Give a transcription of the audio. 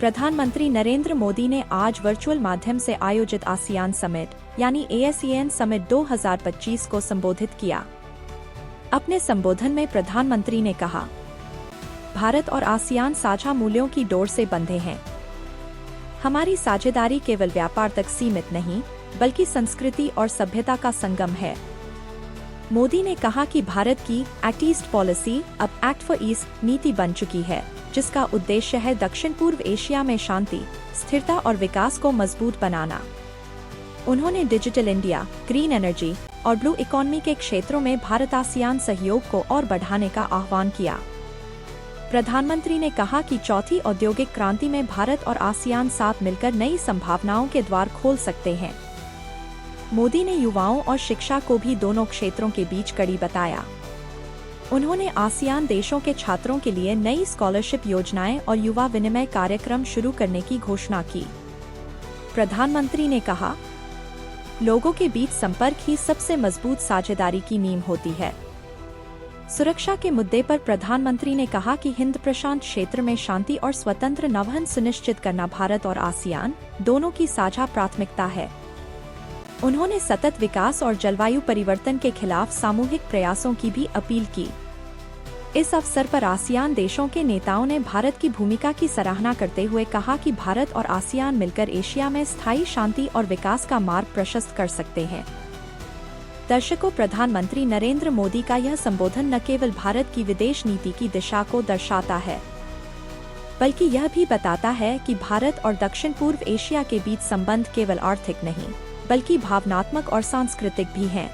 प्रधानमंत्री नरेंद्र मोदी ने आज वर्चुअल माध्यम से आयोजित आसियान समिट यानी ASEAN समिट 2025 को संबोधित किया। अपने संबोधन में प्रधानमंत्री ने कहा, भारत और आसियान साझा मूल्यों की डोर से बंधे हैं। हमारी साझेदारी केवल व्यापार तक सीमित नहीं, बल्कि संस्कृति और सभ्यता का संगम है। मोदी ने कहा कि भारत की एक्ट ईस्ट पॉलिसी अब एक्ट फॉर ईस्ट नीति बन चुकी है, जिसका उद्देश्य है दक्षिण पूर्व एशिया में शांति, स्थिरता और विकास को मजबूत बनाना। उन्होंने डिजिटल इंडिया, ग्रीन एनर्जी और ब्लू इकोनॉमी के क्षेत्रों में भारत आसियान सहयोग को और बढ़ाने का आह्वान किया। प्रधानमंत्री ने कहा कि चौथी औद्योगिक क्रांति में भारत और आसियान साथ मिलकर नई संभावनाओं के द्वार खोल सकते हैं। मोदी ने युवाओं और शिक्षा को भी दोनों क्षेत्रों के बीच कड़ी बताया। उन्होंने आसियान देशों के छात्रों के लिए नई स्कॉलरशिप योजनाएं और युवा विनिमय कार्यक्रम शुरू करने की घोषणा की। प्रधानमंत्री ने कहा, लोगों के बीच संपर्क ही सबसे मजबूत साझेदारी की नींव होती है। सुरक्षा के मुद्दे पर प्रधानमंत्री ने कहा कि हिंद प्रशांत क्षेत्र में शांति और स्वतंत्र नवहन सुनिश्चित करना भारत और आसियान दोनों की साझा प्राथमिकता है। उन्होंने सतत विकास और जलवायु परिवर्तन के खिलाफ सामूहिक प्रयासों की भी अपील की। इस अवसर पर आसियान देशों के नेताओं ने भारत की भूमिका की सराहना करते हुए कहा कि भारत और आसियान मिलकर एशिया में स्थायी शांति और विकास का मार्ग प्रशस्त कर सकते हैं। दर्शकों, प्रधानमंत्री नरेंद्र मोदी का यह संबोधन न केवल भारत की विदेश नीति की दिशा को दर्शाता है, बल्कि यह भी बताता है कि भारत और दक्षिण पूर्व एशिया के बीच संबंध केवल आर्थिक नहीं, बल्कि भावनात्मक और सांस्कृतिक भी हैं।